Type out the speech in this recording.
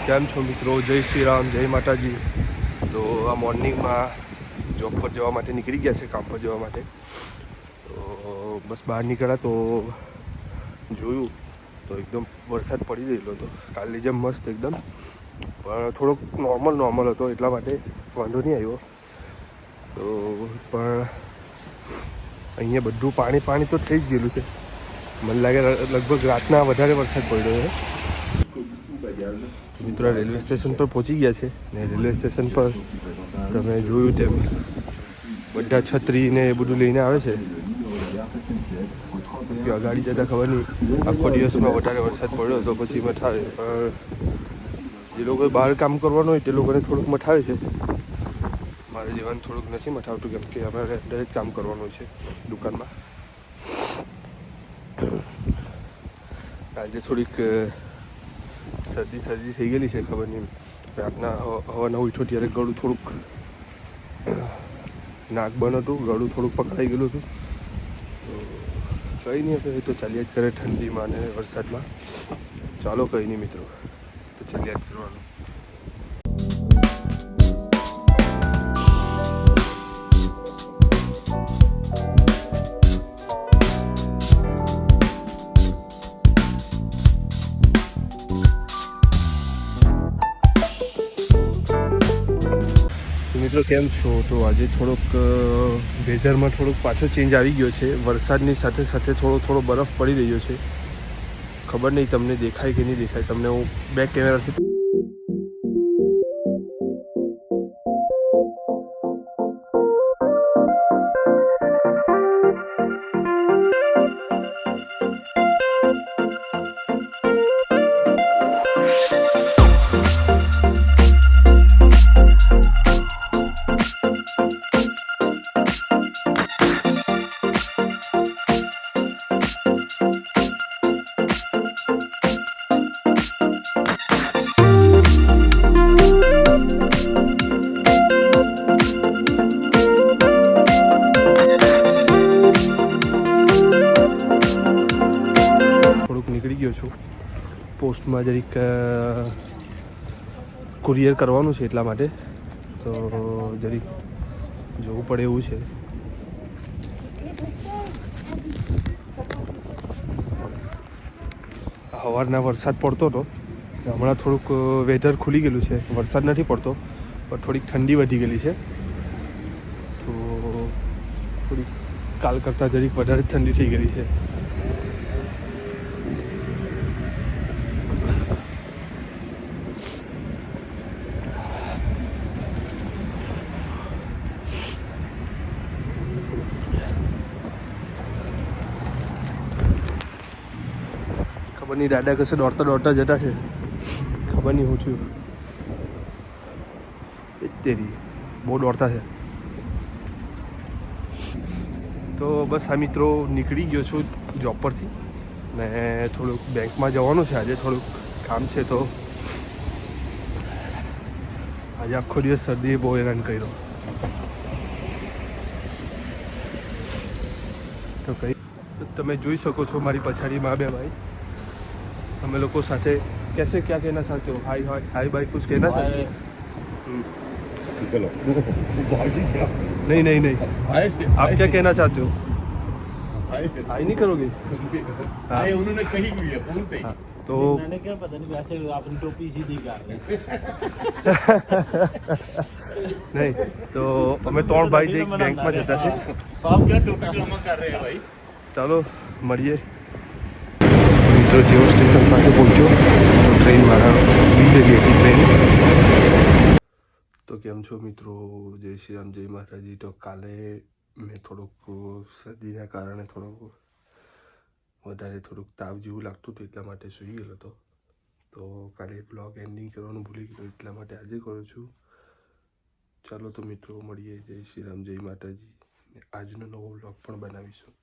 કેમ છો મિત્રો? જય શ્રી રામ, જય માતાજી. તો આ મોર્નિંગમાં જોબ પર જવા માટે નીકળી ગયા છે, કામ પર જવા માટે. તો બસ બહાર નીકળ્યા તો જોયું તો એકદમ વરસાદ પડી રહેલો હતો, કાલની જેમ મસ્ત એકદમ, પણ થોડોક નોર્મલ હતો, એટલા માટે વાંધો નહીં આવ્યો. તો પણ અહીંયા બધું પાણી તો થઈ જ ગયેલું છે. મને લાગે લગભગ રાતના વધારે વરસાદ પડ્યો છે. મિત્રો રેલવે સ્ટેશન પર પહોંચી ગયા છે ને રેલવે સ્ટેશન પર તમે જોયું તેમ બધા છત્રી ને એ બધું લઈને આવે છે કે અગાડી જતાં ખબર નહીં આખો દિવસમાં વધારે વરસાદ પડ્યો તો પછી મઠાવે, પણ જે લોકોએ બહાર કામ કરવાનું હોય તે લોકોને થોડુંક મઠાવે છે. મારે જીવન થોડુંક નથી મઠાવતું, કેમ કે અમારે અંદર જ કામ કરવાનું છે દુકાનમાં. આજે થોડીક શરદી થઈ ગયેલી છે, ખબર નહીં. રાતના હવાના ઉઠ્યો ત્યારે ગળું થોડુંક નાક બંધ હતું, ગળું થોડુંક પકડાઈ ગયેલું હતું. તો કંઈ નહીં, હવે તો ચાલ્યા જ કરે ઠંડીમાં અને વરસાદમાં. ચાલો કંઈ નહીં મિત્રો, તો ચાલ્યા જ કરવાનું. મિત્રો કેમ છો? તો આજે થોડોક વેધરમાં થોડોક પાછો ચેન્જ આવી ગયો છે. વરસાદની સાથે સાથે થોડો બરફ પડી રહ્યો છે. ખબર નહીં તમને દેખાય કે નહીં દેખાય. તમને હું બેક કેમેરાથી નીકળી ગયો છું. પોસ્ટમાં જરીક કુરિયર કરવાનું છે, એટલા માટે તો જરીક જોવું પડે એવું છે. સવારના વરસાદ પડતો હતો, હમણાં થોડુંક વેધર ખુલી ગયેલું છે. વરસાદ નથી પડતો, પણ થોડીક ઠંડી વધી ગયેલી છે. તો થોડીક કાલ કરતાં જરીક વધારે ઠંડી થઈ ગયેલી છે. ખબર નહીં દાદા કશે દોડતા જતા છે, ખબર નહીં હું થયું. તેરી બહુ દોડતા છે. તો બસ આ મિત્રો નીકળી ગયો છું જોબ પરથી, ને થોડુંક બેંકમાં જવાનું છે. આજે થોડુંક કામ છે, તો આજે આખો દિવસ શરદીએ બહુ હેરાન કર્યો. તો કંઈ તમે જોઈ શકો છો મારી પછાડીમાં બે ભાઈ, हम लोग को साथ कैसे क्या कहना चाहते हो? हाय हाय हाय भाई, कुछ कहना चाहते हो? चलो नहीं आप क्या कहना चाहते हो? हाय नहीं करोगे? हाय उन्होंने कही हुई है फोन से. तो मैंने क्या पता नहीं, वैसे आपने टोपी सीधी कर नहीं. तो અમે ત્રણ ભાઈ જે બેંકમાં જતા છે. આપ ક્યાં ટોપી જમા કર રહે હો ભાઈ? ચાલો મળીએ. તો જેવો સ્ટેશન પાસે પહોંચ્યો તો ટ્રેન મારા લીધેલી હતી ટ્રેન. તો કેમ છો મિત્રો? જય શ્રી રામ, જય માતાજી. તો કાલે મેં થોડુંક શરદીના કારણે થોડુંક તાવ જેવું લાગતું હતું, એટલા માટે સૂઈ ગયેલો હતો. તો કાલે બ્લોગ એન્ડિંગ કરવાનું ભૂલી ગયો, એટલા માટે આજે કરું છું. ચાલો તો મિત્રો મળીએ. જય શ્રી રામ, જય માતાજી. આજનો નવો બ્લોગ પણ બનાવીશું.